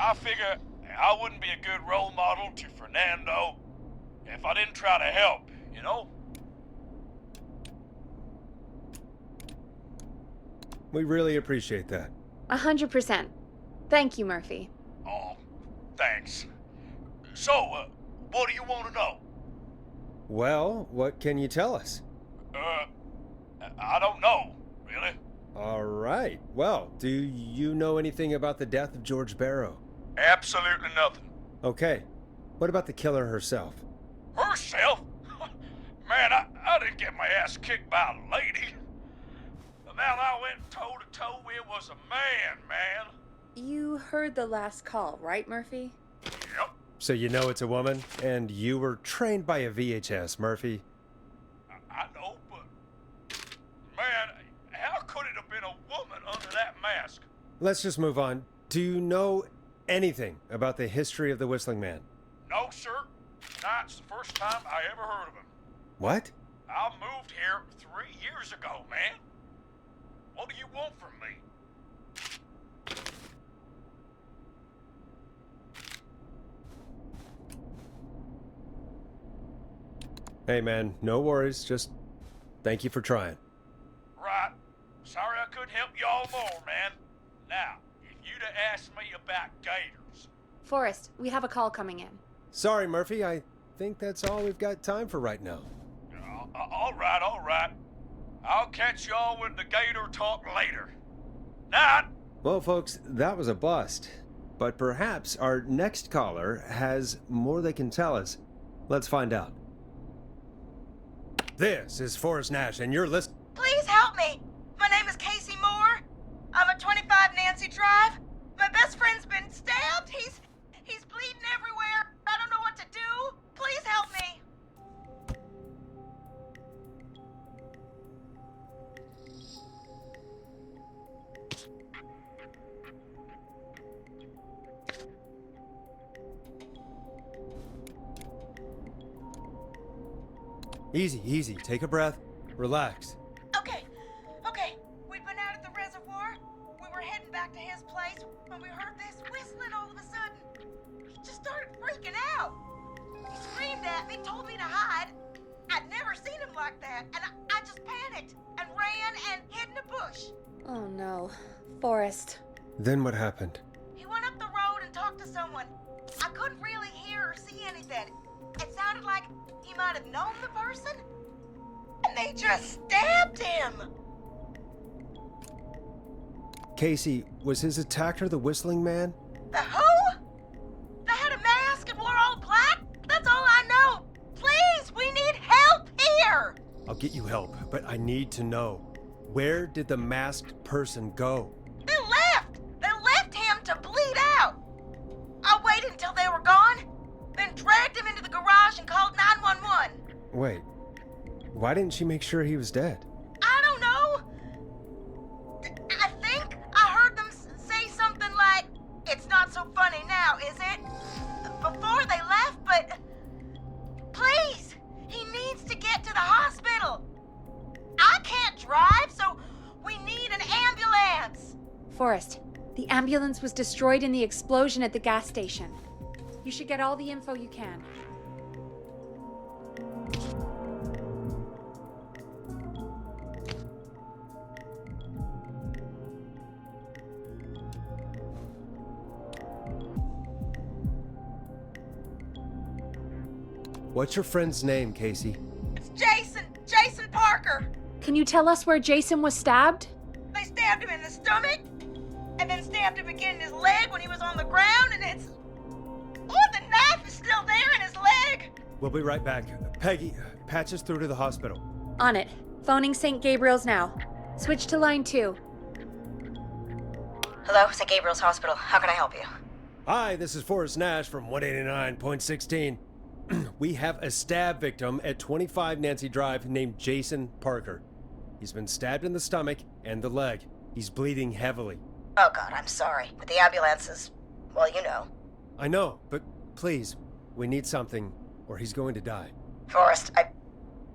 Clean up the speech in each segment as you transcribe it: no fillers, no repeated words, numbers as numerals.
I figure I wouldn't be a good role model to Fernando if I didn't try to help, you know? We really appreciate that. 100%. Thank you, Murphy. Oh, thanks. So, what do you want to know? Well, what can you tell us? I don't know, really. All right. Well, do you know anything about the death of George Barrow? Absolutely nothing. Okay. What about the killer herself? Herself? Man, I didn't get my ass kicked by a lady. The man I went toe-to-toe with was a man. You heard the last call, right, Murphy? Yep. So you know it's a woman, and you were trained by a VHS, Murphy. I know, but... Man, how could it have been a woman under that mask? Let's just move on. Do you know anything about the history of the Whistling Man? No, sir. Tonight's the first time I ever heard of him. What? I moved here 3 years ago, man. What do you want from me? Hey, man, no worries. Just thank you for trying. Right. Sorry I couldn't help y'all more, man. Now, if you'd have asked me about gators... Forrest, we have a call coming in. Sorry, Murphy. I think that's all we've got time for right now. All right. I'll catch y'all with the gator talk later. Night! Well, folks, that was a bust. But perhaps our next caller has more they can tell us. Let's find out. This is Forrest Nash, and you're listening. Please help me. My name is Casey Moore. I'm at 25 Nancy Drive. My best friend's been stabbed. He's bleeding everywhere. I don't know what to do. Please help me. Easy. Take a breath. Relax. Okay. We'd been out at the reservoir. We were heading back to his place when we heard this whistling all of a sudden. He just started freaking out. He screamed at me, told me to hide. I'd never seen him like that, and I just panicked and ran and hid in a bush. Oh no. Forrest. Then what happened? He went up the road and talked to someone. I couldn't really hear or see anything. It sounded like he might have known the person, and they just stabbed him. Casey, was his attacker the Whistling Man? The who? They had a mask and wore all black? That's all I know. Please, we need help here. I'll get you help, but I need to know. Where did the masked person go? They left. They left him to bleed out. I waited until they were gone, then dragged him into the garage and called 911. Wait, why didn't she make sure he was dead? I don't know. I think I heard them say something like, "It's not so funny now, is it?" before they left, but please, he needs to get to the hospital. I can't drive, so we need an ambulance. Forrest, the ambulance was destroyed in the explosion at the gas station. You should get all the info you can. What's your friend's name, Casey? It's Jason Parker. Can you tell us where Jason was stabbed? They stabbed him in the stomach, and then stabbed him again in his leg when he was on the ground, and it's... Oh, the knife is still there in his leg. We'll be right back. Peggy, patch us through to the hospital. On it. Phoning St. Gabriel's now. Switch to line 2. Hello, St. Gabriel's Hospital. How can I help you? Hi, this is Forrest Nash from 189.16. We have a stab victim at 25 Nancy Drive named Jason Parker. He's been stabbed in the stomach and the leg. He's bleeding heavily. Oh, God, I'm sorry. But the ambulance is... well, you know. I know, but please, we need something, or he's going to die. Forrest,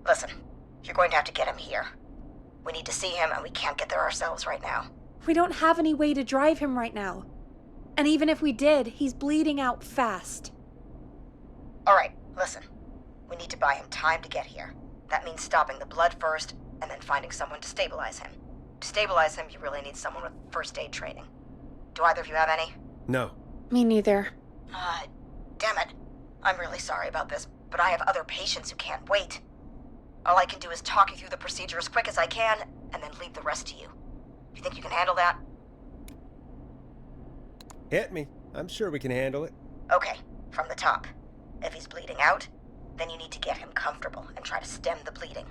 Listen, you're going to have to get him here. We need to see him, and we can't get there ourselves right now. We don't have any way to drive him right now. And even if we did, he's bleeding out fast. Alright, listen. We need to buy him time to get here. That means stopping the blood first, and then finding someone to stabilize him. To stabilize him, you really need someone with first aid training. Do either of you have any? No. Me neither. Damn it. I'm really sorry about this, but I have other patients who can't wait. All I can do is talk you through the procedure as quick as I can, and then leave the rest to you. You think you can handle that? Hit me. I'm sure we can handle it. Okay, from the top. If he's bleeding out, then you need to get him comfortable and try to stem the bleeding.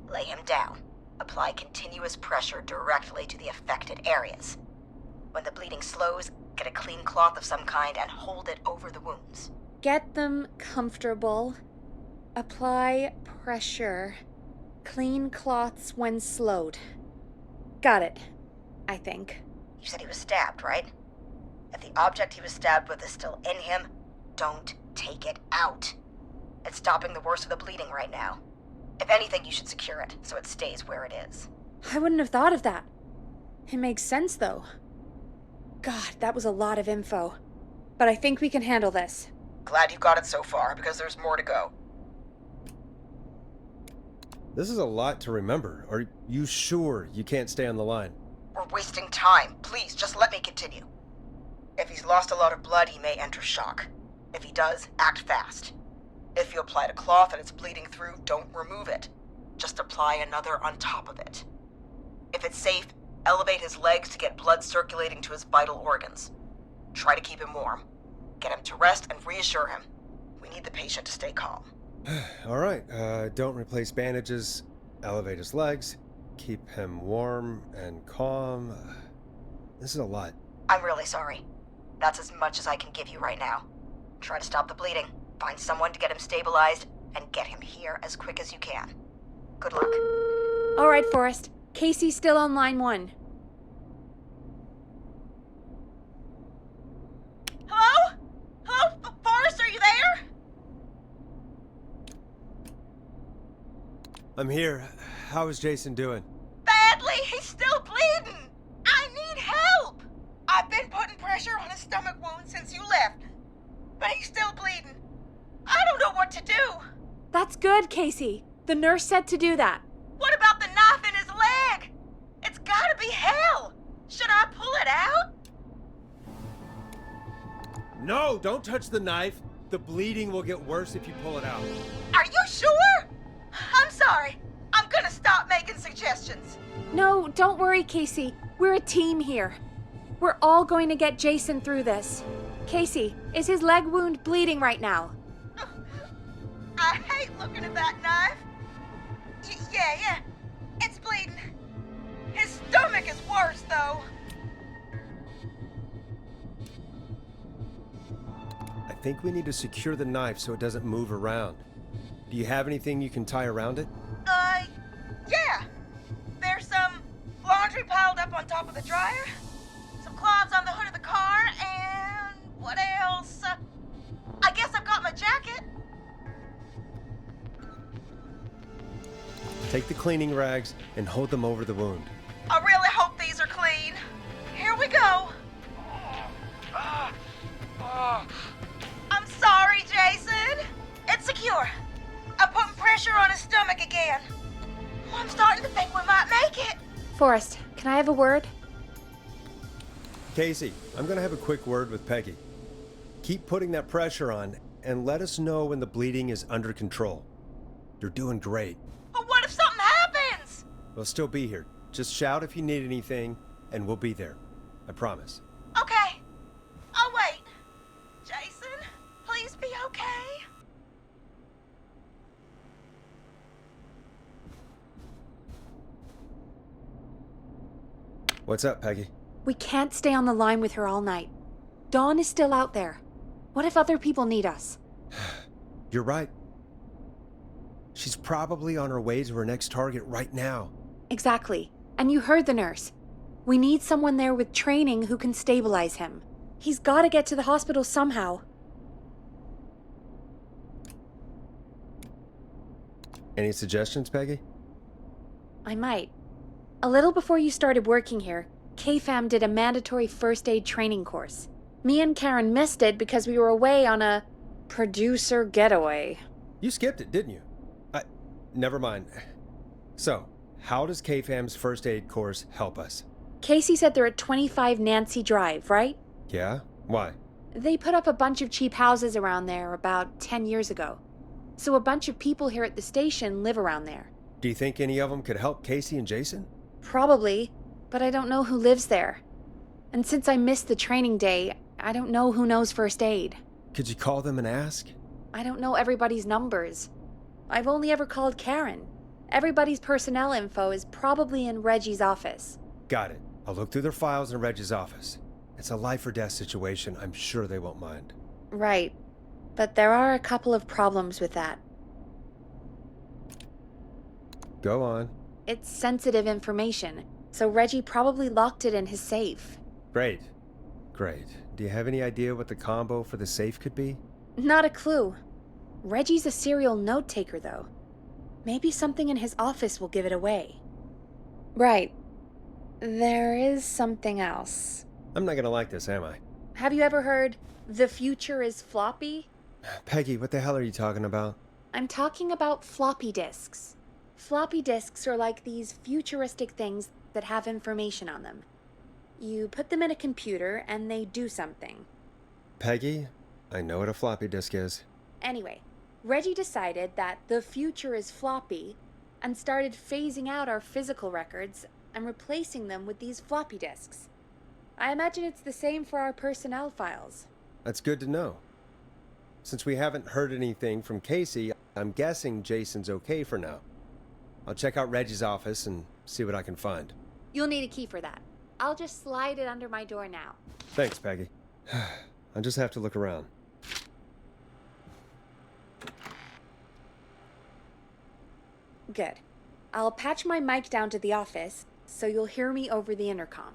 Lay him down. Apply continuous pressure directly to the affected areas. When the bleeding slows, get a clean cloth of some kind and hold it over the wounds. Get them comfortable. Apply pressure. Clean cloths when slowed. Got it, I think. You said he was stabbed, right? If the object he was stabbed with is still in him, don't take it out. It's stopping the worst of the bleeding right now. If anything, you should secure it so it stays where it is. I wouldn't have thought of that. It makes sense, though. God, that was a lot of info. But I think we can handle this. Glad you got it so far, because there's more to go. This is a lot to remember. Are you sure you can't stay on the line? We're wasting time. Please, just let me continue. If he's lost a lot of blood, he may enter shock. If he does, act fast. If you applied a cloth and it's bleeding through, don't remove it. Just apply another on top of it. If it's safe, elevate his legs to get blood circulating to his vital organs. Try to keep him warm. Get him to rest and reassure him. We need the patient to stay calm. All right. Don't replace bandages. Elevate his legs. Keep him warm and calm. This is a lot. I'm really sorry. That's as much as I can give you right now. Try to stop the bleeding. Find someone to get him stabilized, and get him here as quick as you can. Good luck. All right, Forrest. Casey's still on line 1. Hello? Hello, Forrest, are you there? I'm here. How is Jason doing? Badly, he's still bleeding. I need help. I've been putting pressure on his stomach wound since you left, but he's still bleeding. I don't know what to do. That's good, Casey. The nurse said to do that. What about the knife in his leg? It's gotta be hell. Should I pull it out? No, don't touch the knife. The bleeding will get worse if you pull it out. Are you sure? I'm sorry. I'm gonna stop making suggestions. No, don't worry, Casey. We're a team here. We're all going to get Jason through this. Casey, is his leg wound bleeding right now? I hate looking at that knife. Yeah. It's bleeding. His stomach is worse, though. I think we need to secure the knife so it doesn't move around. Do you have anything you can tie around it? Yeah. There's some laundry piled up on top of the dryer, some cloths on the hood of the car, and what else? I guess I've got my jacket. Take the cleaning rags and hold them over the wound. I really hope these are clean. Here we go. I'm sorry, Jason. It's secure. I'm putting pressure on his stomach again. I'm starting to think we might make it. Forrest, can I have a word? Casey, I'm gonna have a quick word with Peggy. Keep putting that pressure on and let us know when the bleeding is under control. You're doing great. But what if something happens? We'll still be here. Just shout if you need anything, and we'll be there. I promise. Okay. I'll wait. Jason, please be okay. What's up, Peggy? We can't stay on the line with her all night. Dawn is still out there. What if other people need us? You're right. She's probably on her way to her next target right now. Exactly. And you heard the nurse. We need someone there with training who can stabilize him. He's got to get to the hospital somehow. Any suggestions, Peggy? I might. A little before you started working here, KFAM did a mandatory first aid training course. Me and Karen missed it because we were away on a producer getaway. You skipped it, didn't you? Never mind. So, how does KFAM's first aid course help us? Casey said they're at 25 Nancy Drive, right? Yeah? Why? They put up a bunch of cheap houses around there about 10 years ago. So a bunch of people here at the station live around there. Do you think any of them could help Casey and Jason? Probably, but I don't know who lives there. And since I missed the training day, I don't know who knows first aid. Could you call them and ask? I don't know everybody's numbers. I've only ever called Karen. Everybody's personnel info is probably in Reggie's office. Got it. I'll look through their files in Reggie's office. It's a life or death situation. I'm sure they won't mind. Right. But there are a couple of problems with that. Go on. It's sensitive information, so Reggie probably locked it in his safe. Great. Do you have any idea what the combo for the safe could be? Not a clue. Reggie's a serial note-taker, though. Maybe something in his office will give it away. Right. There is something else. I'm not gonna like this, am I? Have you ever heard, "The future is floppy"? Peggy, what the hell are you talking about? I'm talking about floppy disks. Floppy disks are like these futuristic things that have information on them. You put them in a computer and they do something. Peggy, I know what a floppy disk is. Anyway, Reggie decided that the future is floppy and started phasing out our physical records and replacing them with these floppy disks. I imagine it's the same for our personnel files. That's good to know. Since we haven't heard anything from Casey, I'm guessing Jason's okay for now. I'll check out Reggie's office and see what I can find. You'll need a key for that. I'll just slide it under my door now. Thanks, Peggy. I'll just have to look around. Good. I'll patch my mic down to the office, so you'll hear me over the intercom.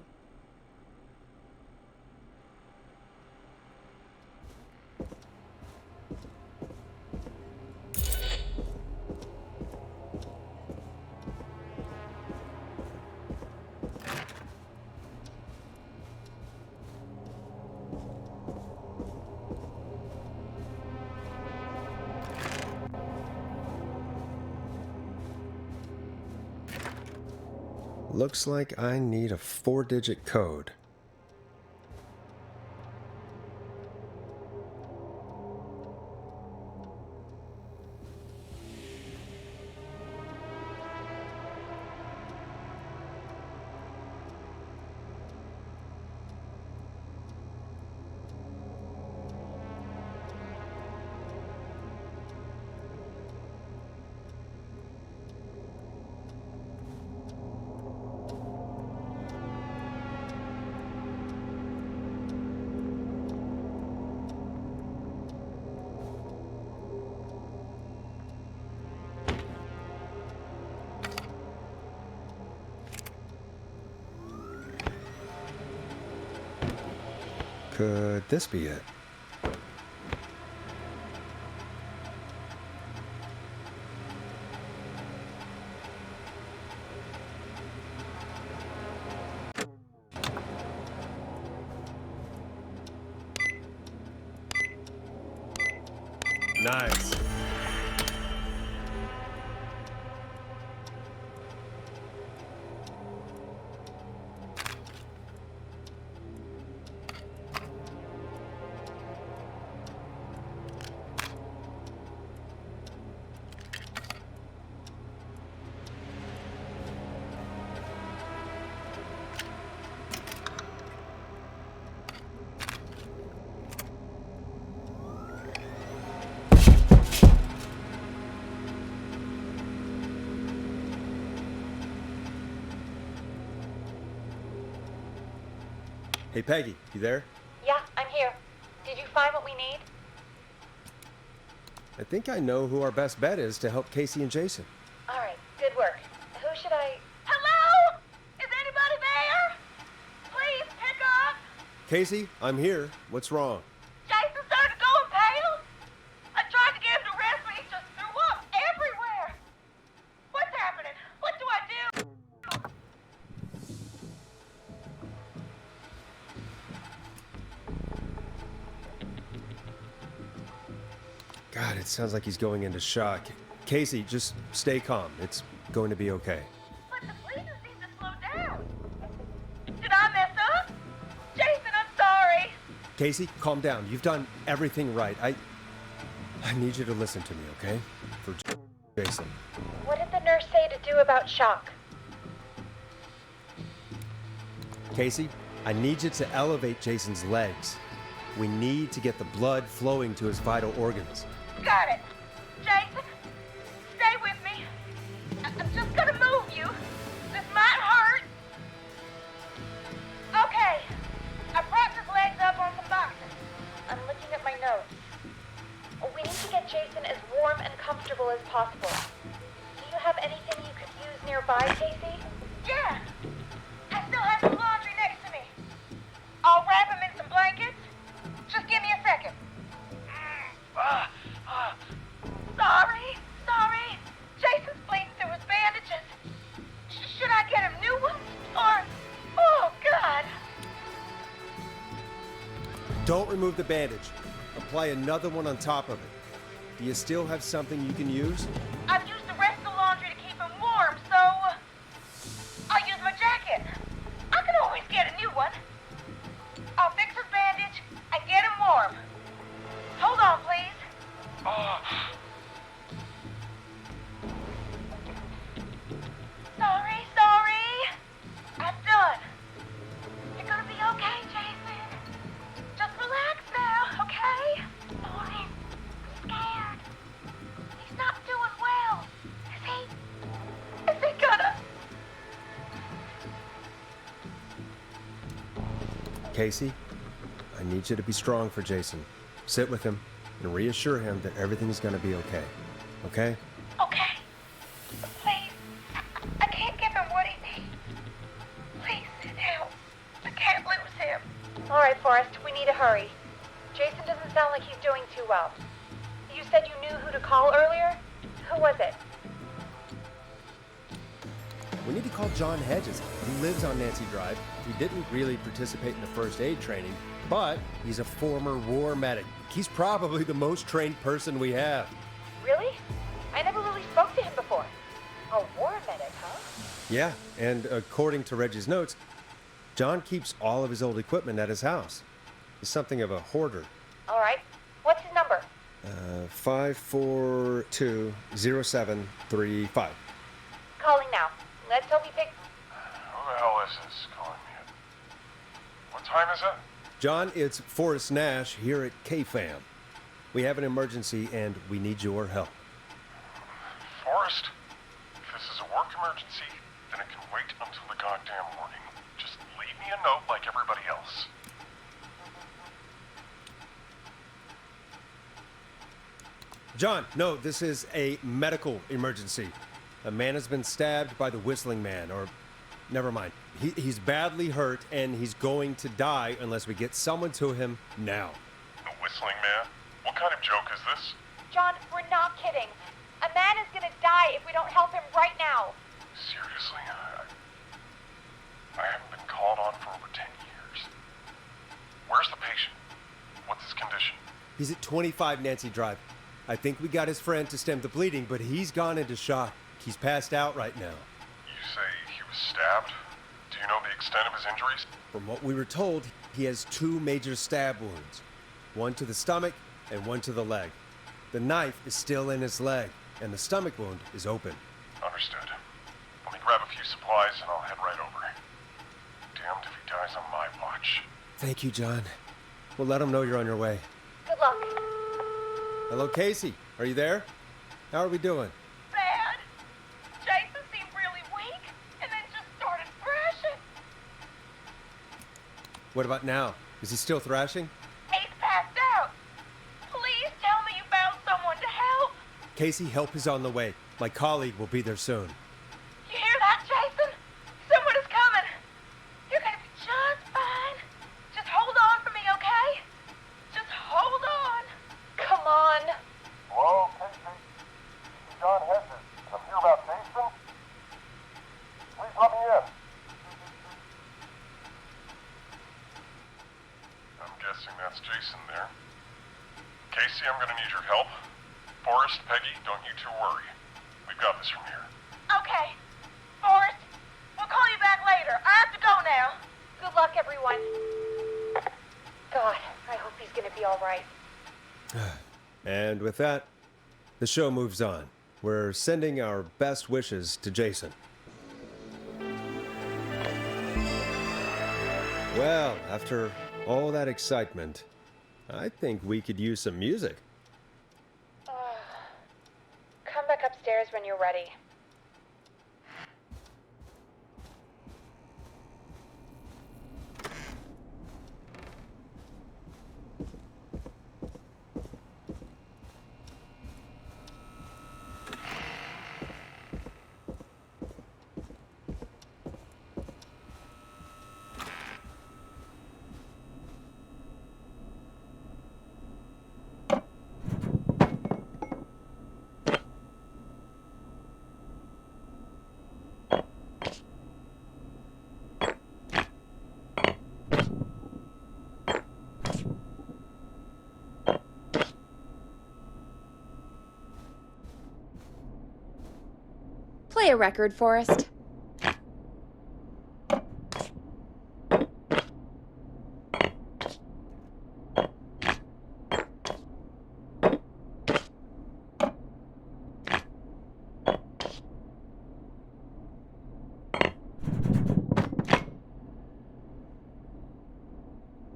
Looks like I need a 4-digit code. Could this be it? Nice. Hey, Peggy, you there? Yeah, I'm here. Did you find what we need? I think I know who our best bet is to help Casey and Jason. All right, good work. Who should I... Hello? Is anybody there? Please pick up. Casey, I'm here. What's wrong? Jason started going pale. I tried to get him to rest, but he just threw up everywhere. What's happening? What do I do? God, it sounds like he's going into shock. Casey, just stay calm. It's going to be okay. But the bleeding seems to slow down. Did I mess up? Jason, I'm sorry. Casey, calm down. You've done everything right. I need you to listen to me, okay? For Jason. What did the nurse say to do about shock? Casey, I need you to elevate Jason's legs. We need to get the blood flowing to his vital organs. Got it. Jason, stay with me. I'm just gonna move you. This might hurt. Okay. I propped his legs up on some boxes. I'm looking at my notes. We need to get Jason as warm and comfortable as possible. Do you have anything you could use nearby, Casey? Yeah. I still have some laundry next to me. I'll wrap him in some blankets. Just give me a second. Sorry. Jason's bleeding through his bandages. Should I get him new ones? Or... Oh, God. Don't remove the bandage. Apply another one on top of it. Do you still have something you can use? I've used the rest of the laundry to keep him warm, so... I'll use my jacket. I can always get a new one. I'll fix his bandage and get him warm. Hold on, please. Sorry. I'm done. You're gonna be okay, Jason. Just relax now, okay? Sorry. I'm scared. He's not doing well. Is he gonna... Casey, I need you to be strong for Jason. Sit with him and reassure him that everything's going to be okay. Okay? Okay. Please. I can't give him what he needs. Please, help. I can't lose him. All right, Forrest, we need to hurry. Jason doesn't sound like he's doing too well. You said you knew who to call earlier? Who was it? We need to call John Hedges. He lives on Nancy Drive. He didn't really participate in the first aid training, but he's a former war medic. He's probably the most trained person we have. Really? I never really spoke to him before. A war medic, huh? Yeah, and according to Reggie's notes, John keeps all of his old equipment at his house. He's something of a hoarder. All right. What's his number? 5420735. Calling now. Let's hope he picks... Who the hell is this calling me? What time is it? John, it's Forrest Nash here at KFAM. We have an emergency and we need your help. Forrest? If this is a work emergency, then it can wait until the goddamn morning. Just leave me a note like everybody else. John, no, this is a medical emergency. A man has been stabbed by the Whistling Man, or never mind. He's badly hurt and he's going to die unless we get someone to him now. The Whistling Man? What kind of joke is this? John, we're not kidding. A man is gonna die if we don't help him right now. Seriously? I haven't been called on for over 10 years. Where's the patient? What's his condition? He's at 25 Nancy Drive. I think we got his friend to stem the bleeding, but he's gone into shock. He's passed out right now. You say he was stabbed? Do you know the extent of his injuries? From what we were told, he has 2 major stab wounds. One to the stomach and one to the leg. The knife is still in his leg, and the stomach wound is open. Understood. Let me grab a few supplies and I'll head right over. Damned if he dies on my watch. Thank you, John. We'll let him know you're on your way. Good luck. Hello, Casey. Are you there? How are we doing? Bad. Jason seemed really weak and then just started thrashing. What about now? Is he still thrashing? He's passed out. Please tell me you found someone to help. Casey, help is on the way. My colleague will be there soon. You hear that, Jason? Someone is coming. You're gonna be just fine. Just hold on for me, okay? Just hold on. Come on. Hello, Casey. This is John Hedges. I'm here about Jason. Please let me in. I'm guessing that's Jason there. Casey, I'm gonna need your help. Forrest, Peggy, don't you two worry. We've got this from here. Okay. Forrest, we'll call you back later. I have to go now. Good luck, everyone. God, I hope he's gonna be all right. And with that, the show moves on. We're sending our best wishes to Jason. Well, after all that excitement, I think we could use some music. Come back upstairs when you're ready. Play a record, Forrest.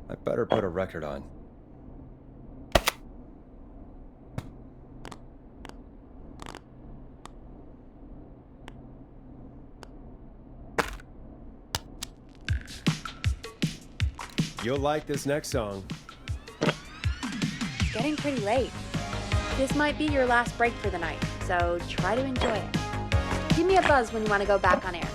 I better put a record on. You'll like this next song. It's getting pretty late. This might be your last break for the night, so try to enjoy it. Give me a buzz when you want to go back on air.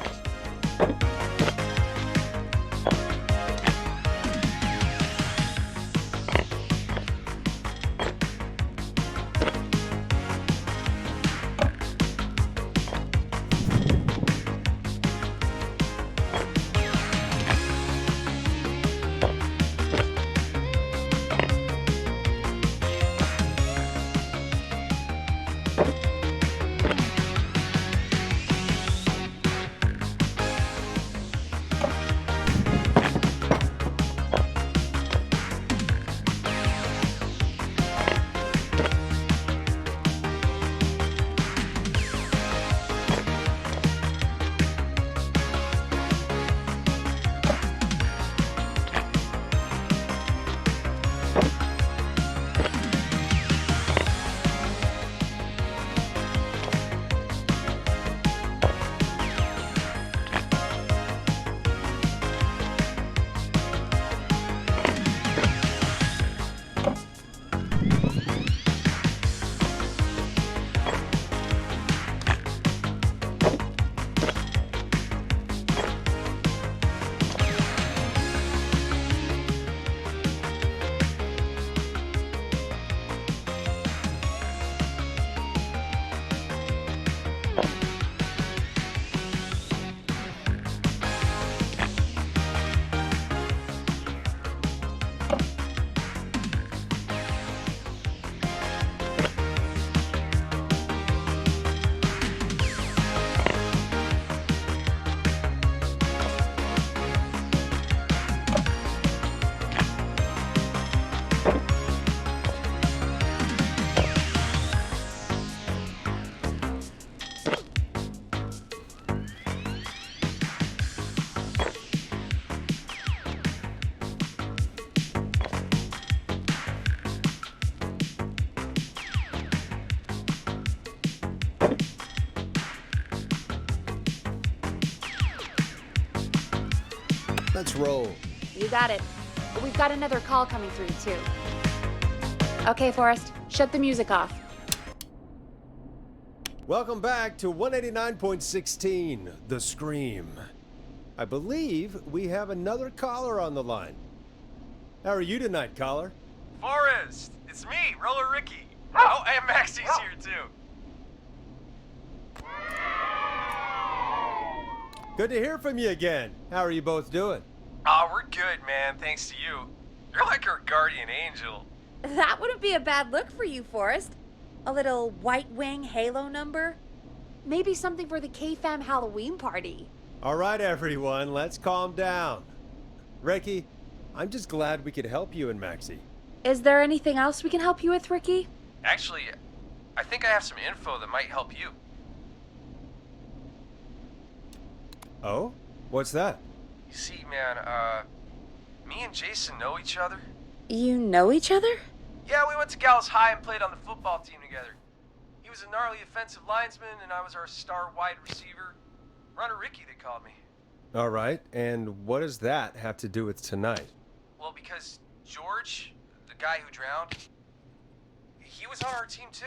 Let's roll. You got it. But we've got another call coming through, too. Okay, Forrest, shut the music off. Welcome back to 189.16, The Scream. I believe we have another caller on the line. How are you tonight, caller? Forrest, it's me, Roller Ricky. Oh, and Maxie's here too. Good to hear from you again. How are you both doing? Oh, we're good, man, thanks to you. You're like our guardian angel. That wouldn't be a bad look for you, Forrest. A little White Wing Halo number? Maybe something for the K-Fam Halloween party. All right, everyone, let's calm down. Ricky, I'm just glad we could help you and Maxie. Is there anything else we can help you with, Ricky? Actually, I think I have some info that might help you. Oh? What's that? You see, man, me and Jason know each other. You know each other? Yeah, we went to Gallows High and played on the football team together. He was a gnarly offensive linesman, and I was our star wide receiver. Runner Ricky, they called me. All right, and what does that have to do with tonight? Well, because George, the guy who drowned, he was on our team too.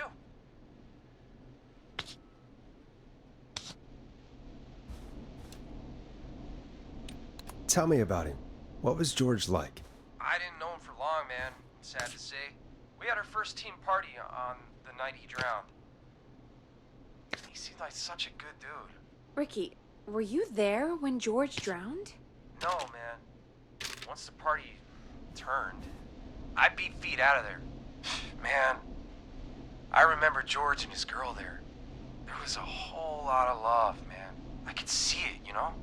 Tell me about him. What was George like? I didn't know him for long, man. Sad to say. We had our first team party on the night he drowned. He seemed like such a good dude. Ricky, were you there when George drowned? No, man. Once the party turned, I beat feet out of there. Man, I remember George and his girl there. There was a whole lot of love, man. I could see it, you know?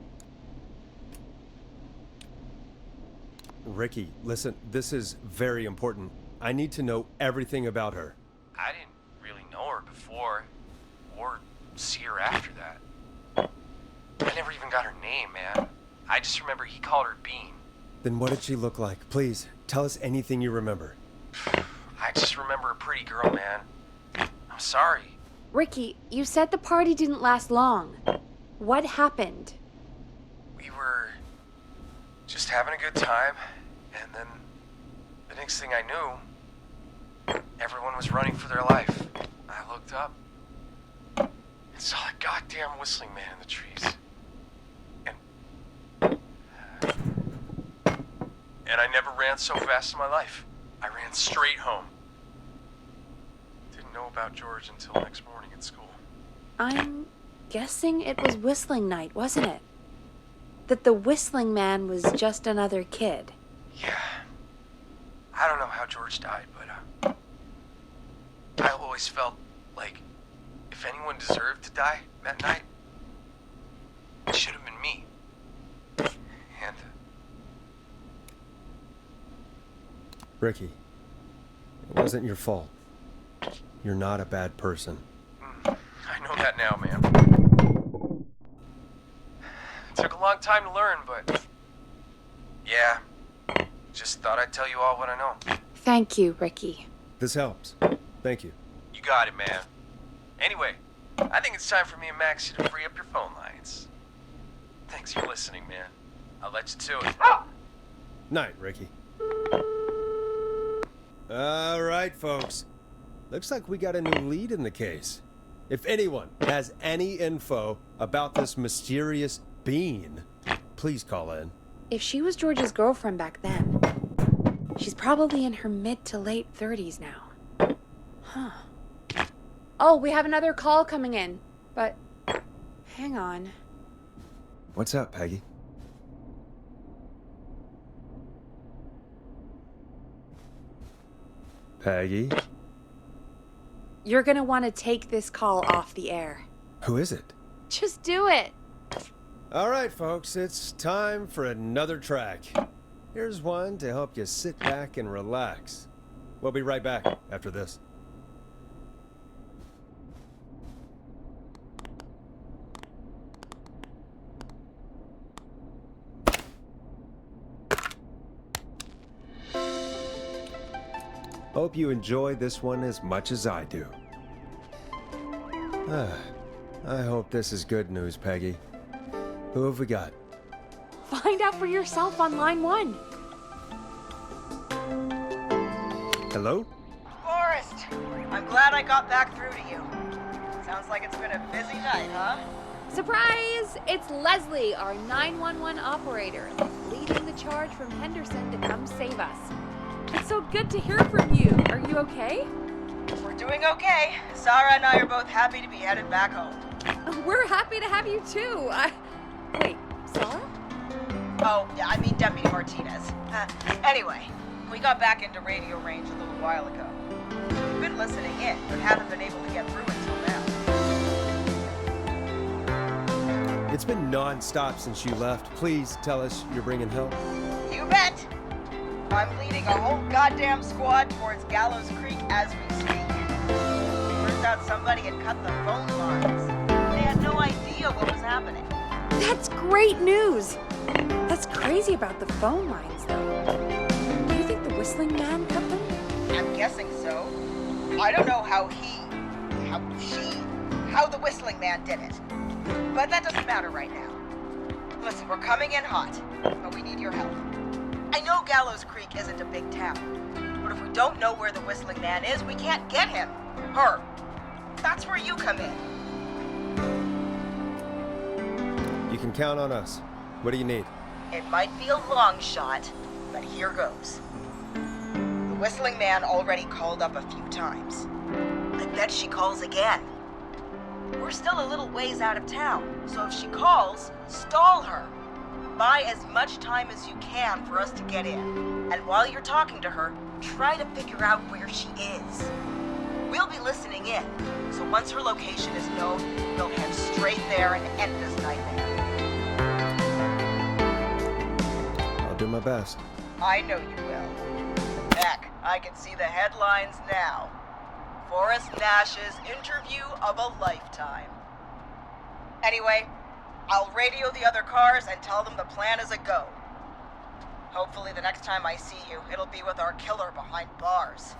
Ricky, listen, this is very important. I need to know everything about her. I didn't really know her before, or see her after that. I never even got her name, man. I just remember he called her Bean. Then what did she look like? Please, tell us anything you remember. I just remember a pretty girl, man. I'm sorry. Ricky, you said the party didn't last long. What happened? We were just having a good time, and then the next thing I knew, everyone was running for their life. I looked up and saw a goddamn whistling man in the trees. And I never ran so fast in my life. I ran straight home. Didn't know about George until next morning at school. I'm guessing it was whistling night, wasn't it? That the whistling man was just another kid. Yeah. I don't know how George died, but I always felt like if anyone deserved to die that night, it should have been me. And Ricky, it wasn't your fault. You're not a bad person. I know that now, man. It took a long time to learn, but yeah, just thought I'd tell you all what I know. Thank you, Ricky. This helps. Thank you. You got it, man. Anyway, I think it's time for me and Maxie to free up your phone lines. Thanks for listening, man. I'll let you to it. Night, Ricky. All right, folks. Looks like we got a new lead in the case. If anyone has any info about this mysterious being, please call in. If she was George's girlfriend back then, she's probably in her mid to late 30s now. Huh. Oh, we have another call coming in, but hang on. What's up, Peggy? Peggy? You're gonna want to take this call off the air. Who is it? Just do it. All right, folks, it's time for another track. Here's one to help you sit back and relax. We'll be right back after this. Hope you enjoy this one as much as I do. I hope this is good news, Peggy. Who have we got? Find out for yourself on line 1. Hello? Forrest, I'm glad I got back through to you. Sounds like it's been a busy night, huh? Surprise! It's Leslie, our 911 operator, leading the charge from Henderson to come save us. It's so good to hear from you. Are you okay? We're doing okay. Sarah and I are both happy to be headed back home. We're happy to have you too. Wait, Sarah? Oh, yeah, I mean Deputy Martinez. Anyway, we got back into radio range a little while ago. We've been listening in, but haven't been able to get through until now. It's been non-stop since you left. Please tell us you're bringing help. You bet! I'm leading a whole goddamn squad towards Gallows Creek as we speak. Turns out somebody had cut the phone lines. They had no idea what was happening. That's great news! That's crazy about the phone lines, though. Do you think the Whistling Man cut them? I'm guessing so. I don't know how the Whistling Man did it. But that doesn't matter right now. Listen, we're coming in hot, but we need your help. I know Gallows Creek isn't a big town, but if we don't know where the Whistling Man is, we can't get him. Her. That's where you come in. You can count on us. What do you need? It might be a long shot, but here goes. The Whistling Man already called up a few times. I bet she calls again. We're still a little ways out of town, so if she calls, stall her. Buy as much time as you can for us to get in. And while you're talking to her, try to figure out where she is. We'll be listening in, so once her location is known, we'll head straight there and end this nightmare. I'll do my best. I know you will. Heck, I can see the headlines now. Forrest Nash's interview of a lifetime. Anyway, I'll radio the other cars and tell them the plan is a go. Hopefully the next time I see you, it'll be with our killer behind bars.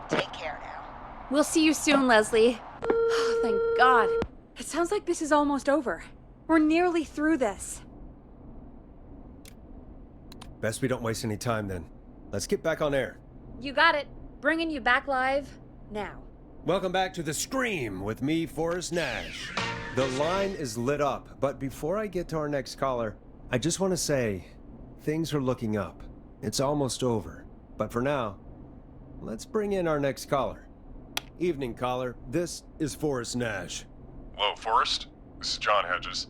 Take care now. We'll see you soon, Leslie. Oh, thank God. It sounds like this is almost over. We're nearly through this. Best we don't waste any time then. Let's get back on air. You got it. Bringing you back live now. Welcome back to The Scream with me, Forrest Nash. The line is lit up, but before I get to our next caller, I just want to say, things are looking up. It's almost over. But for now, let's bring in our next caller. Evening, caller. This is Forrest Nash. Hello, Forrest. This is John Hedges.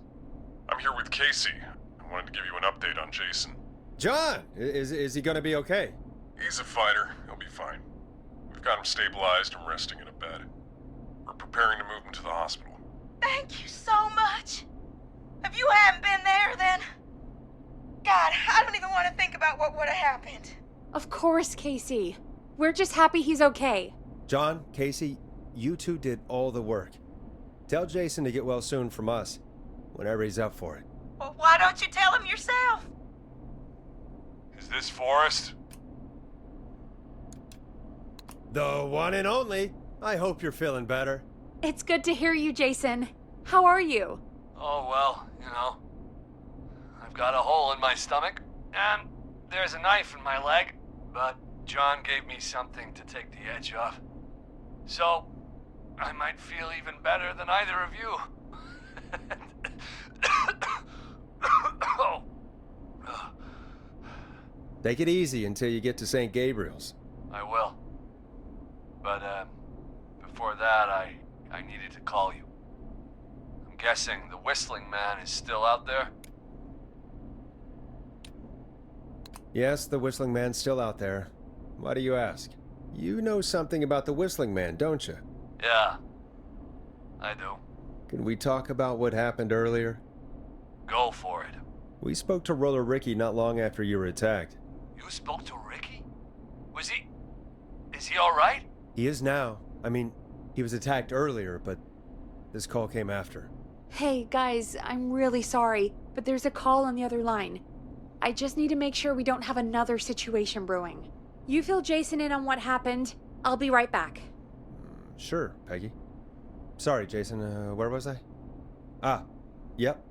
I'm here with Casey. I wanted to give you an update on Jason. John, is he going to be okay? He's a fighter. He'll be fine. We've got him stabilized and resting in a bed. We're preparing to move him to the hospital. Thank you so much. If you hadn't been there, then... God, I don't even want to think about what would have happened. Of course, Casey. We're just happy he's okay. John, Casey, you two did all the work. Tell Jason to get well soon from us, whenever he's up for it. Well, why don't you tell him yourself? Is this Forrest? The one and only. I hope you're feeling better. It's good to hear you, Jason. How are you? Oh, well, you know. I've got a hole in my stomach, and there's a knife in my leg, but John gave me something to take the edge off. So, I might feel even better than either of you. Oh. Take it easy until you get to St. Gabriel's. I will. But, before that, I needed to call you. I'm guessing the Whistling Man is still out there? Yes, the Whistling Man's still out there. Why do you ask? You know something about the Whistling Man, don't you? Yeah, I do. Can we talk about what happened earlier? Go for it. We spoke to Roller Ricky not long after you were attacked. You spoke to Ricky? Is he alright? He is now. I mean, he was attacked earlier, but this call came after. Hey, guys, I'm really sorry, but there's a call on the other line. I just need to make sure we don't have another situation brewing. You fill Jason in on what happened. I'll be right back. Sure, Peggy. Sorry, Jason, where was I? Yep.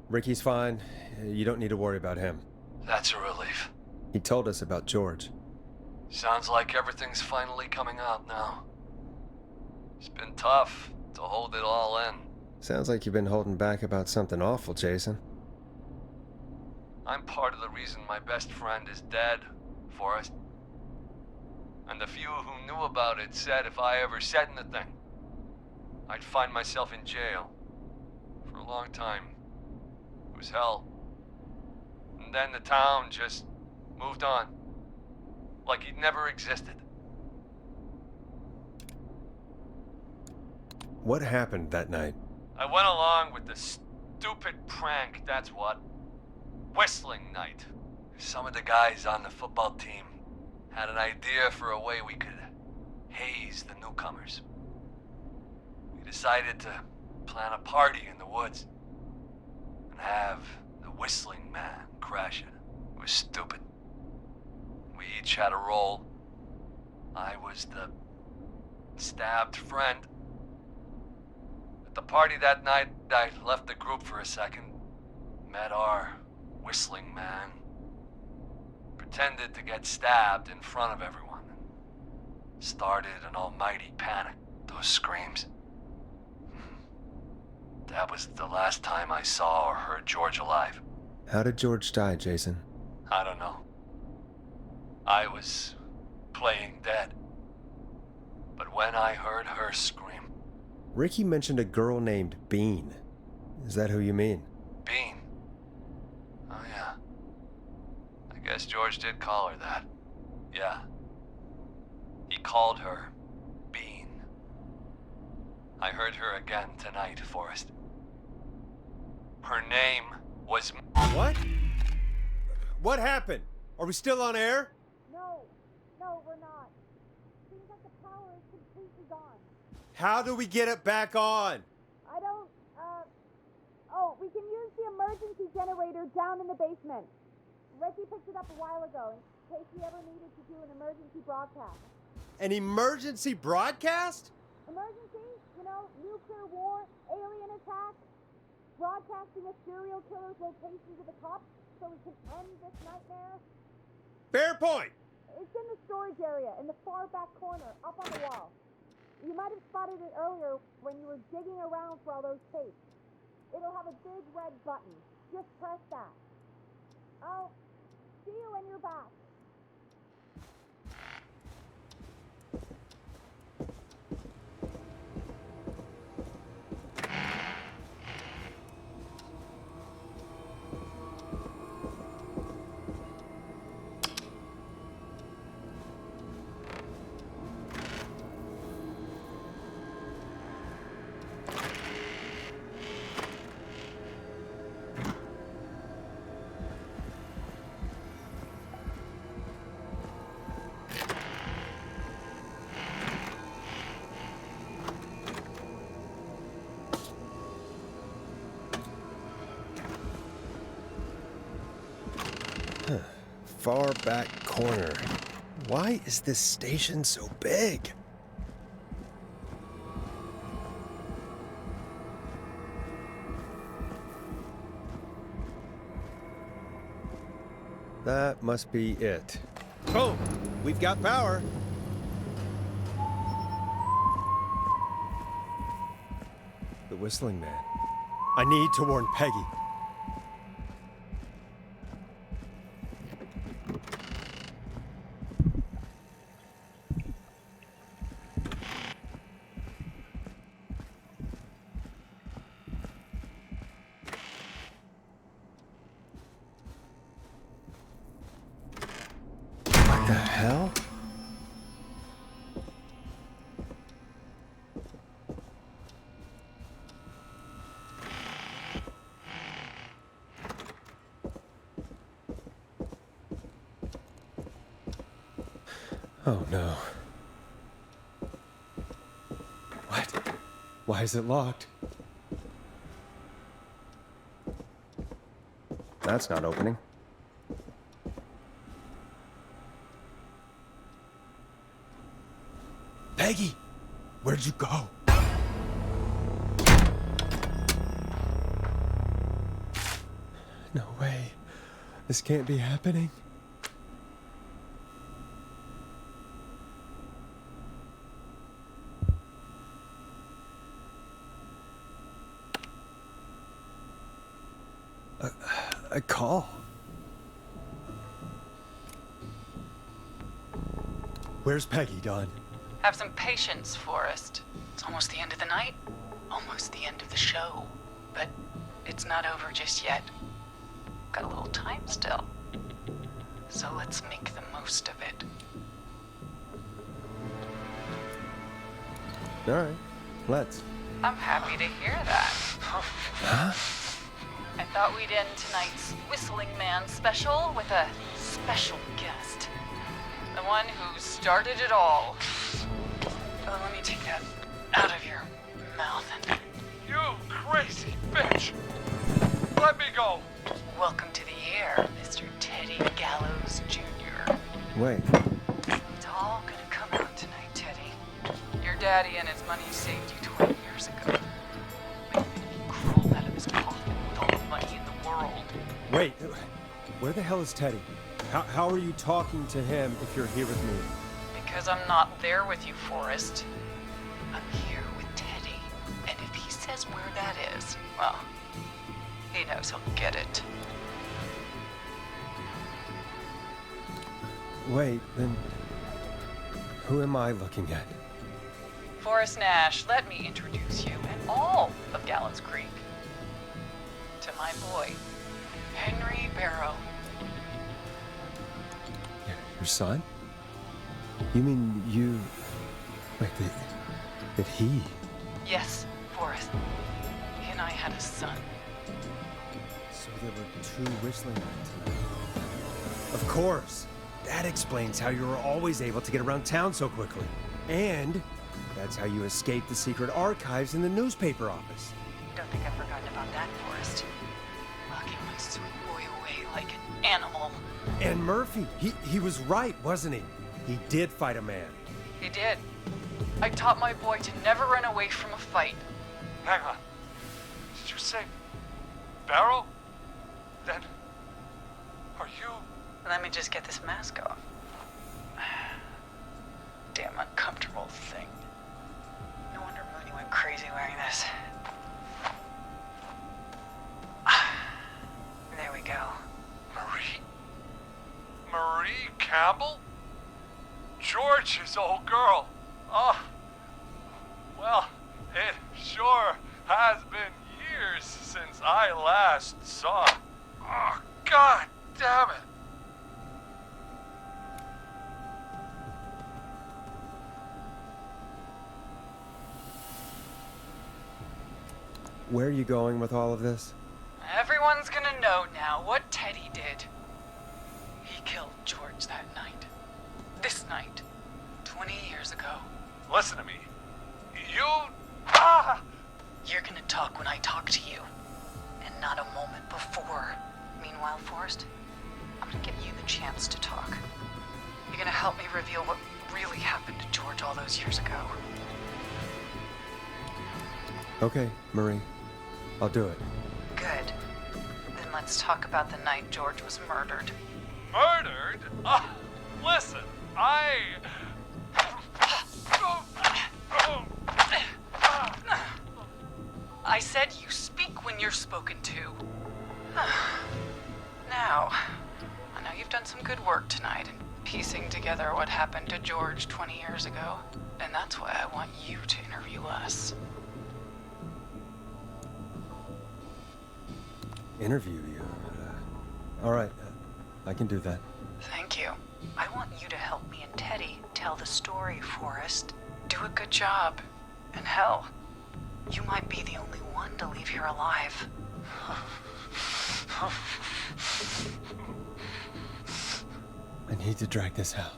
Ricky's fine. You don't need to worry about him. That's a relief. He told us about George. Sounds like everything's finally coming out now. It's been tough to hold it all in. Sounds like you've been holding back about something awful, Jason. I'm part of the reason my best friend is dead, Forrest. And the few who knew about it said if I ever said anything, I'd find myself in jail. For a long time. It was hell. And then the town just moved on. Like he'd never existed. What happened that night? I went along with the stupid prank, that's what. Whistling night. Some of the guys on the football team had an idea for a way we could haze the newcomers. We decided to plan a party in the woods and have the Whistling Man crash it. It was stupid. We each had a role. I was the stabbed friend. At the party that night, I left the group for a second, met our Whistling Man, pretended to get stabbed in front of everyone, started an almighty panic. Those screams. That was the last time I saw or heard George alive. How did George die, Jason? I don't know. I was playing dead. But when I heard her scream... Ricky mentioned a girl named Bean. Is that who you mean? Bean? Oh yeah. I guess George did call her that. Yeah. He called her Bean. I heard her again tonight, Forrest. Her name was... What? What happened? Are we still on air? No, we're not. Seems like the power is completely gone. How do we get it back on? I don't, we can use the emergency generator down in the basement. Reggie picked it up a while ago in case we ever needed to do an emergency broadcast. An emergency broadcast? Emergency? You know, nuclear war, alien attack, broadcasting a serial killer's location to the cops so we can end this nightmare. Fair point. It's in the storage area in the far back corner, up on the wall. You might have spotted it earlier when you were digging around for all those tapes. It'll have a big red button. Just press that. I'll see you when you're back. Far back corner. Why is this station so big? That must be it. Boom! We've got power. The Whistling Man. I need to warn Peggy. What the hell? Oh no. What? Why is it locked? That's not opening. Peggy! Where'd you go? No way. This can't be happening. A call. Where's Peggy, Don? Have some patience, Forrest. It's almost the end of the night, almost the end of the show. But it's not over just yet. Got a little time still. So let's make the most of it. All right, let's. I'm happy to hear that. Huh? I thought we'd end tonight's Whistling Man special with a special guest. The one who started it all. Oh, let me take that out of your mouth and You crazy bitch! Let me go! welcome to the air, Mr. Teddy Gallows Jr. Wait. It's all gonna come out tonight, Teddy. Your daddy and his money saved you 20 years ago. But even if he crawled out of his coffin with all the money in the world, Wait. Where the hell is Teddy? How are you talking to him if you're here with me? because I'm not there with you, Forrest. I'm here with Teddy. And if he says where that is, well, he knows he'll get it. Wait, then who am I looking at? Forrest Nash, let me introduce you and all of Gallows Creek to my boy, Henry Barrow. Your son? You mean you... Wait, that he... Yes, Forrest. He and I had a son. So there were 2 Whistling Men tonight. Of course! That explains how you were always able to get around town so quickly. And that's how you escaped the secret archives in the newspaper office. Don't think I've forgotten about that, Forrest. Locking my sweet boy away like an animal. And Murphy, he was right, wasn't he? He did fight a man. He did. I taught my boy to never run away from a fight. Hang on. Did you say Barrow? Then are you? Let me just get this mask off. Damn uncomfortable thing. No wonder Mooney went crazy wearing this. There we go. Marie Campbell? George's old girl. Oh, well, it sure has been years since I last saw it. Oh, God damn it. Where are you going with all of this? Everyone's gonna know now what Teddy did. He killed George that night. This night. 20 years ago. Listen to me. You... You're gonna talk when I talk to you. And not a moment before. Meanwhile, Forrest, I'm gonna give you the chance to talk. You're gonna help me reveal what really happened to George all those years ago. Okay, Marie. I'll do it. Good. Then let's talk about the night George was murdered. Murdered? Listen, I said you speak when you're spoken to. Now, I know you've done some good work tonight in piecing together what happened to George 20 years ago, and that's why I want you to interview us. Interview you? All right, I can do that. Thank you. I want you to help me and Teddy tell the story, Forrest. Do a good job. And hell, you might be the only one to leave here alive. I need to drag this out.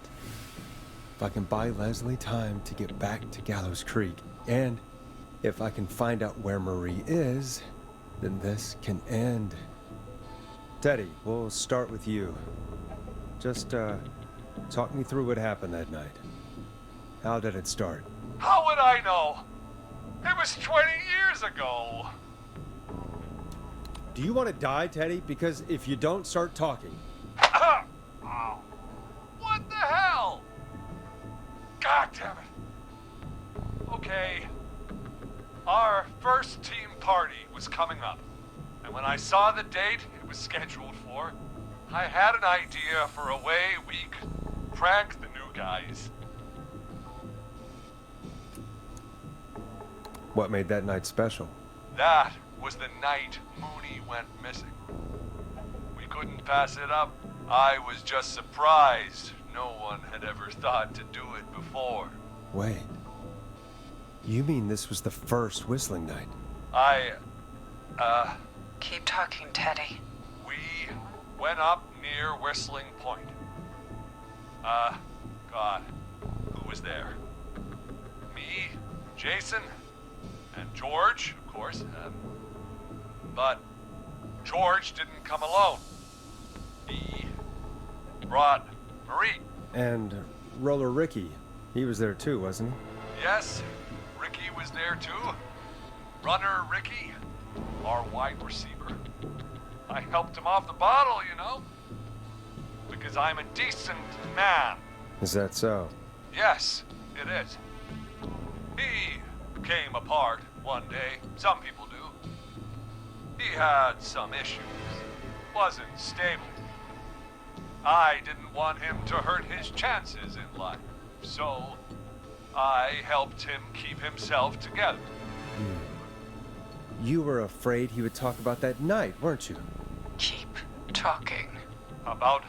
If I can buy Leslie time to get back to Gallows Creek, and if I can find out where Marie is, then this can end. Teddy, we'll start with you. Just, talk me through what happened that night. How did it start? how would I know? It was 20 years ago. Do you want to die, Teddy? Because if you don't start talking... Oh, what the hell? God damn it. Okay. Our first team party was coming up. And when I saw the date it was scheduled for, I had an idea for a way we could prank the new guys. What made that night special? That was the night Mooney went missing. We couldn't pass it up. I was just surprised no one had ever thought to do it before. Wait. You mean this was the first whistling night? Keep talking, Teddy. We went up near Whistling Point. God, who was there? Me, Jason, and George, of course. But George didn't come alone. He brought Marie. And Roller Ricky, he was there too, wasn't he? Yes, Ricky was there too. Runner Ricky, our wide receiver. I helped him off the bottle, you know. Because I'm a decent man. Is that so? Yes, it is. He came apart one day. Some people do. He had some issues. Wasn't stable. I didn't want him to hurt his chances in life. So, I helped him keep himself together. You were afraid he would talk about that night, weren't you? Keep talking. About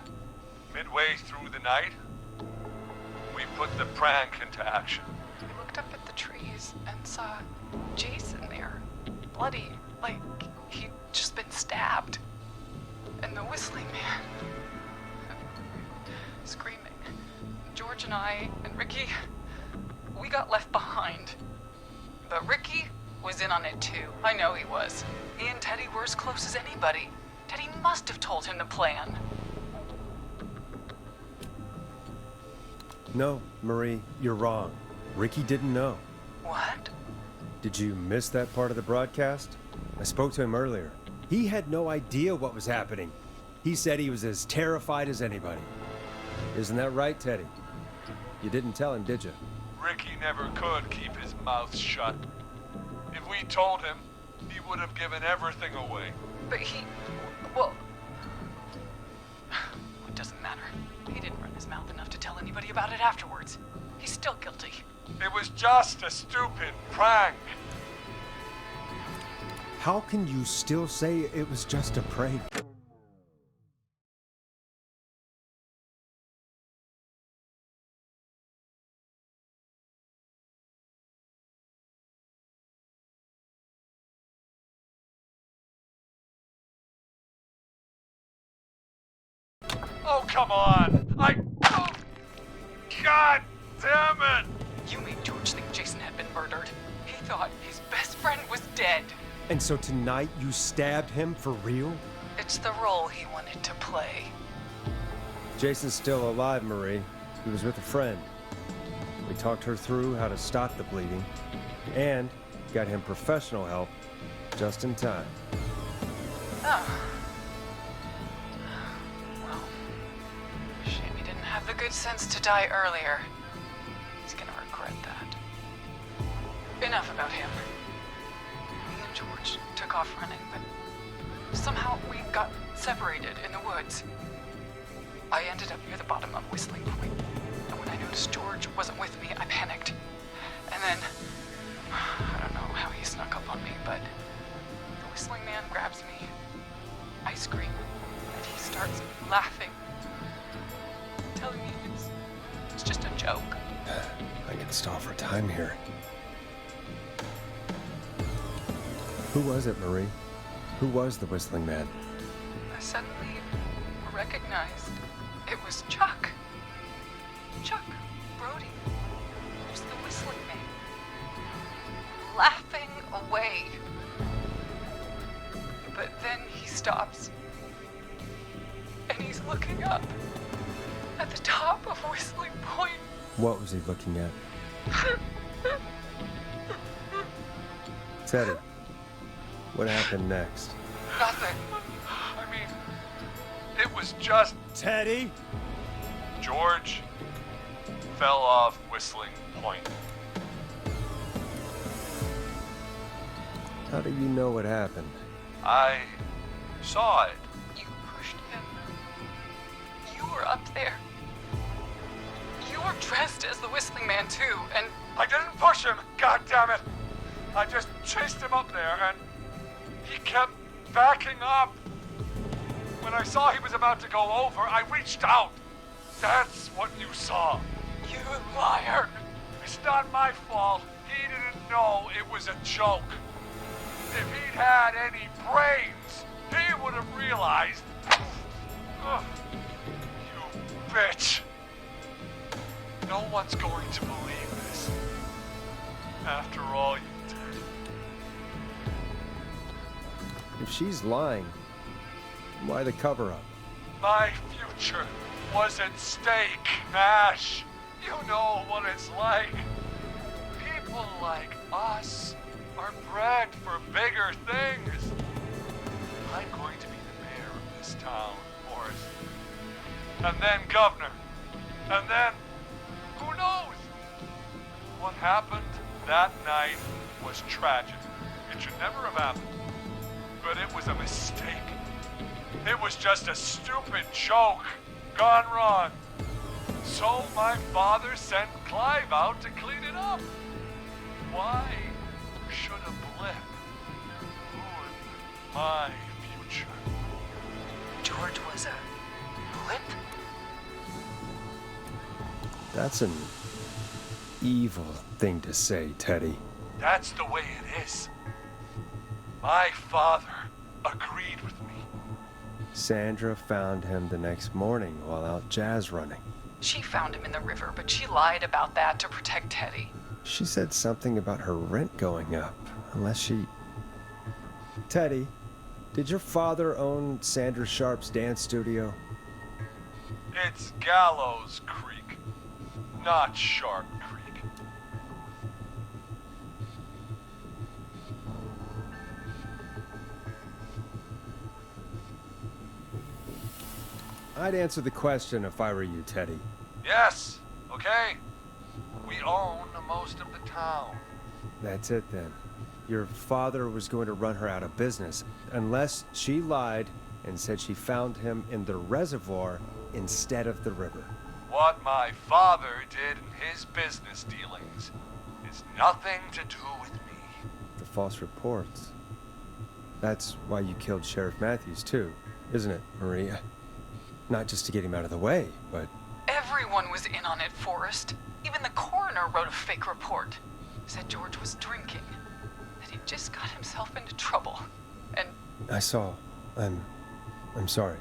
midway through the night, we put the prank into action. We looked up at the trees and saw Jason there, bloody, like he'd just been stabbed. And the whistling man, screaming. George and I and Ricky, we got left behind. But Ricky was in on it too. I know he was. He and Teddy were as close as anybody. Teddy must have told him the plan. No, Marie, you're wrong. Ricky didn't know. What? Did you miss that part of the broadcast? I spoke to him earlier. He had no idea what was happening. He said he was as terrified as anybody. Isn't that right, Teddy? You didn't tell him, did you? Ricky never could keep his mouth shut. If we told him, he would have given everything away. But well, it doesn't matter. He didn't run his mouth enough to tell anybody about it afterwards. He's still guilty. It was just a stupid prank. How can you still say it was just a prank? Oh, come on! Oh, God damn it! You made George think Jason had been murdered. He thought his best friend was dead. And so tonight you stabbed him for real? It's the role he wanted to play. Jason's still alive, Marie. He was with a friend. We talked her through how to stop the bleeding and got him professional help just in time. Oh. Well, shame he didn't have the good sense to die earlier. He's gonna regret that. Enough about him. Me and George took off running, but somehow we got separated in the woods. I ended up near the bottom of Whistling Point, and when I noticed George wasn't with me, I panicked. And then, I don't know how he snuck up on me, but the Whistling Man grabs me. I scream, and he starts laughing, telling me it's just a joke. I can stall for time here. Who was it, Marie? Who was the Whistling Man? I suddenly recognized it was Chuck. Chuck Brody. It was the Whistling Man. Laughing away. But then he stops. And he's looking up at the top of Whistling Point. What was he looking at? Teddy, what happened next? Nothing. I mean, it was just Teddy? George fell off Whistling Point. How do you know what happened? I saw it. You pushed him. You were up there. You were dressed as the Whistling Man too, and I didn't push him, God damn it! I just chased him up there and he kept backing up. When I saw he was about to go over, I reached out. That's what you saw. you liar. I It's not my fault. He didn't know it was a joke. If he'd had any brains, he would have realized. Ugh, you bitch. No one's going to believe this. After all you did. If she's lying, why the cover-up? My future was at stake, Nash. You know what it's like. People like us are bred for bigger things. I'm going to be the mayor of this town, Forrest. And then governor. And then, who knows? What happened that night was tragic. It should never have happened. But it was a mistake. It was just a stupid joke gone wrong. So my father sent Clive out to clean it up. Why should a blip ruin my future? George was a blip? That's an evil thing to say, Teddy. That's the way it is. My father agreed with me. Sandra found him the next morning while out jazz running. She found him in the river, but she lied about that to protect Teddy. She said something about her rent going up, unless she... Teddy, did your father own Sandra Sharp's dance studio? It's Gallows Creek, not Sharp Creek. I'd answer the question if I were you, Teddy. Yes, okay. We own most of the town. That's it then. Your father was going to run her out of business, unless she lied and said she found him in the reservoir instead of the river. What my father did in his business dealings is nothing to do with me. The false reports. That's why you killed Sheriff Matthews too, isn't it, Maria? Not just to get him out of the way, but... Everyone was in on it, Forrest. Even the coroner wrote a fake report. Said George was drinking. That he just got himself into trouble. And... I saw. I'm sorry.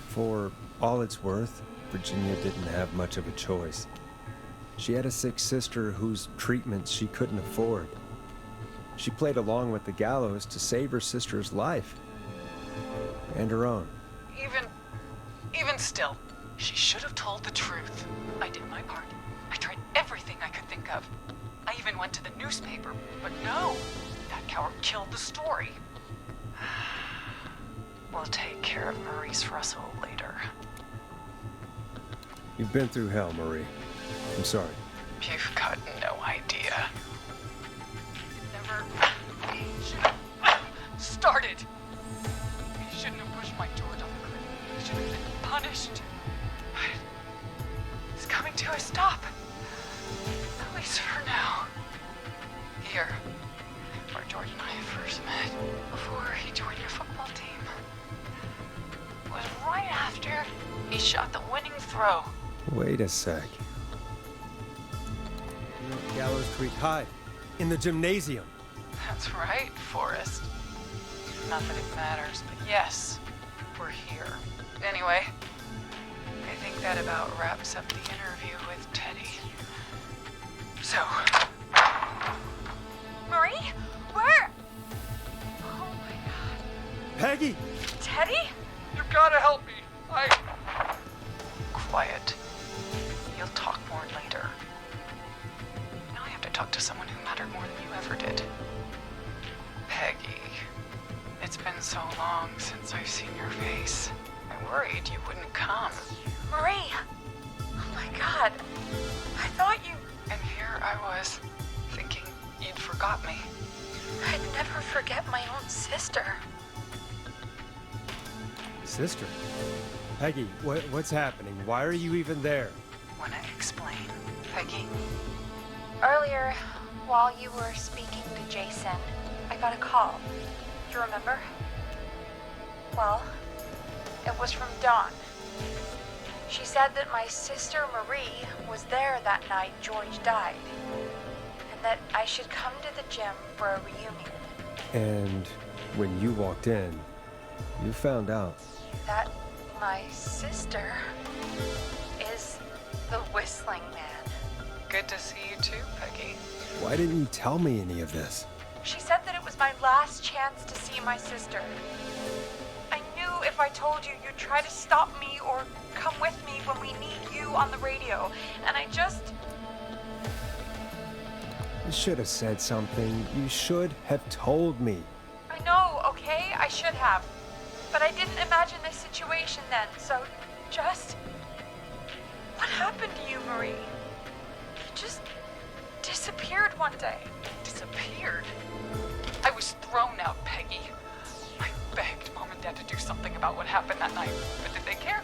For all it's worth, Virginia didn't have much of a choice. She had a sick sister whose treatment she couldn't afford. She played along with the gallows to save her sister's life. And her own. Even still, she should have told the truth. I did my part. I tried everything I could think of. I even went to the newspaper, but no, that coward killed the story. We'll take care of Maurice Russell later. You've been through hell, Marie. I'm sorry. You've got no idea. Never started. He shouldn't have pushed my George off the cliff. He should have been punished. But it's coming to a stop. At least for now. Here, where George and I first met, before he joined your football team, was right after he shot the winning throw. Wait a sec. You're at Gallows Creek High, in the gymnasium. That's right, Forrest. Not that it matters, but yes, we're here. Anyway, I think that about wraps up the interview with Teddy. So... Marie? Where? Oh my god. Peggy! Teddy? You've got to help me. Quiet. You'll talk more later. Now I have to talk to someone who mattered more than you ever did. Peggy. It's been so long since I've seen your face. I worried you wouldn't come. Marie! Oh my god. I thought you... And here I was, thinking you'd forgot me. I'd never forget my own sister. Sister? Peggy, what's happening? Why are you even there? Wanna explain, Peggy? Earlier, while you were speaking to Jason, I got a call. You remember? Well, it was from Dawn. She said that my sister Marie was there that night George died, and that I should come to the gym for a reunion. And when you walked in, you found out. That my sister is the Whistling Man. Good to see you too, Peggy. Why didn't you tell me any of this? She said that it was my last chance to see my sister. I knew if I told you, you'd try to stop me or come with me when we need you on the radio. And I just... You should have said something. You should have told me. I know, okay? I should have. But I didn't imagine this situation then, so just... What happened to you, Marie? You just disappeared one day. Disappeared? I was thrown out, Peggy. I begged Mom and Dad to do something about what happened that night, but did they care?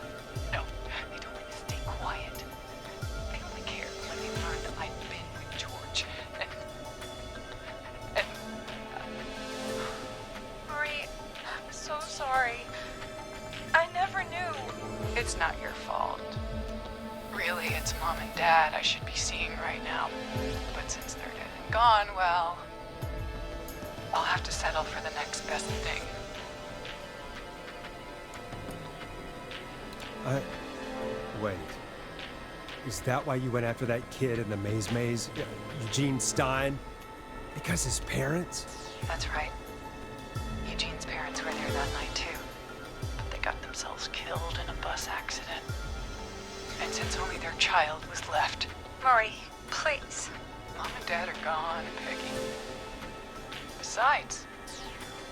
No, they told me to stay quiet. They only cared when they learned that I'd been with George, and Marie, I'm so sorry. I never knew. it's not your fault. Really, it's Mom and Dad I should be seeing right now. But since they're dead and gone, well, I'll have to settle for the next best thing. Wait. Is that why you went after that kid in the maze? Eugene Stein? Because his parents? That's right. Eugene's parents were there that night too. But they got themselves killed in a bus accident. And since only their child was left, Marie, please. Mom and Dad are gone, Peggy. Besides,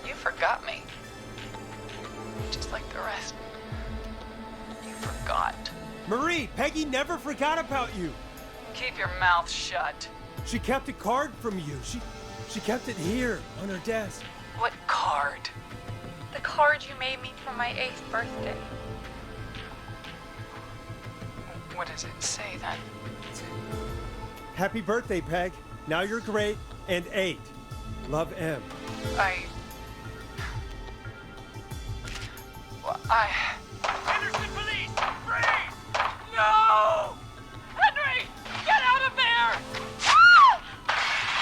you forgot me. Just like the rest. You forgot. Marie, Peggy never forgot about you. Keep your mouth shut. She kept a card from you. She kept it here on her desk. What card? The card you made me for my 8th birthday. What does it say then? Happy birthday, Peg. Now you're great and 8. Love, M. Henderson police! Freeze! No! Henry! Get out of there!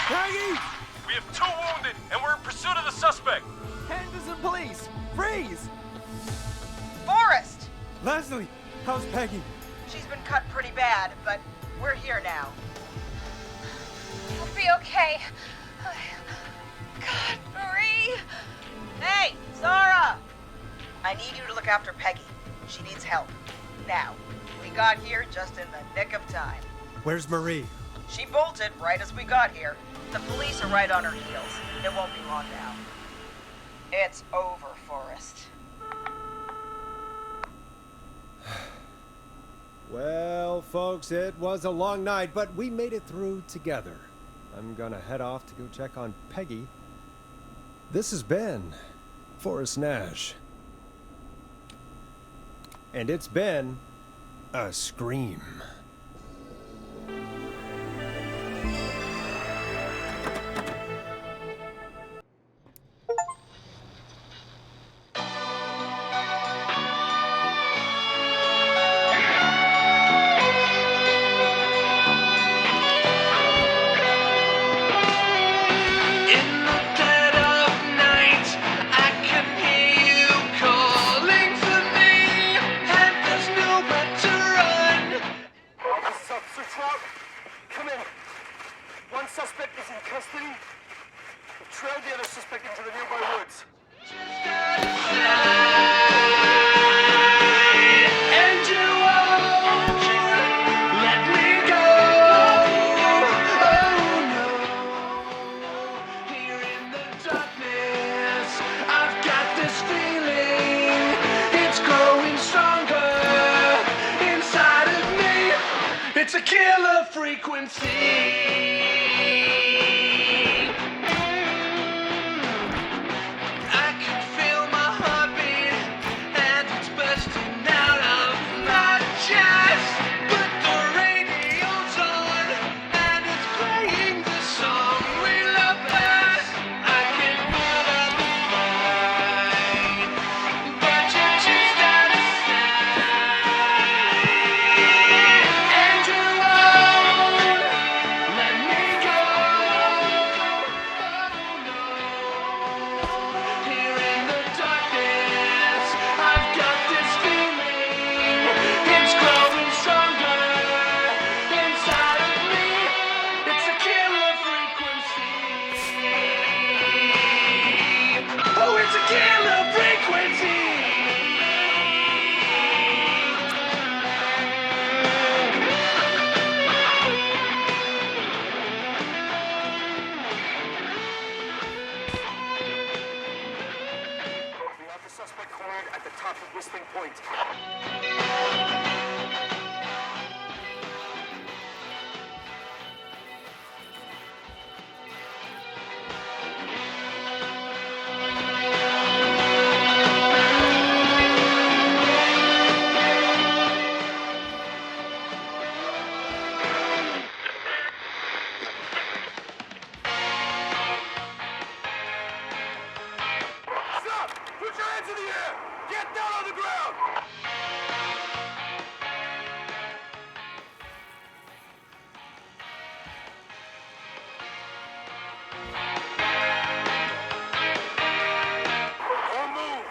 Peggy! We have 2 wounded, and we're in pursuit of the suspect. Henderson police! Freeze! Forrest! Leslie, how's Peggy? She's been cut pretty bad, but we're here now. We'll be okay. God, Marie! Hey, Zara! I need you to look after Peggy. She needs help. Now. We got here just in the nick of time. Where's Marie? She bolted right as we got here. The police are right on her heels. It won't be long now. It's over, Forrest. Well, folks, it was a long night, but we made it through together. I'm gonna head off to go check on Peggy. This has been Forrest Nash. And it's been a scream. It's a killer frequency. I can feel my heartbeat, and it's bursting out of my chest. But the radio's on, and it's playing the song we love best. I can put up a fight, but you're just out of sight. of Whistling Point. Stop! Put your hands in the air! Get down on the ground! Don't move!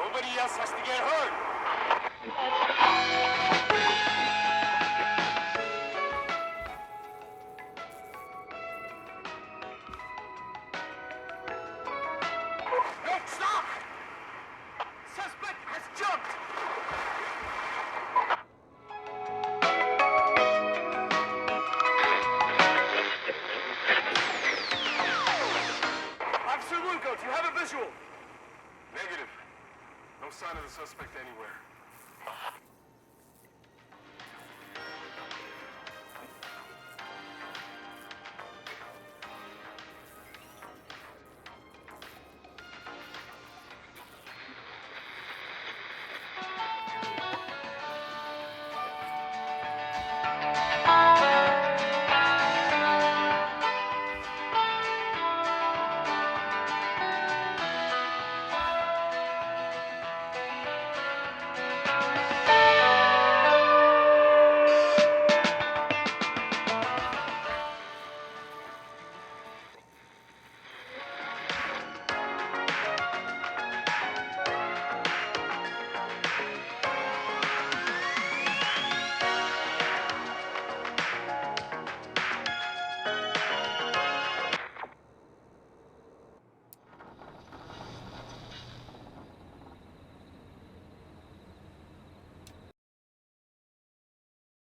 Nobody else has to get hurt! No, stop! Suspect has jumped! Officer Lugo, do you have a visual? Negative. No sign of the suspect anywhere.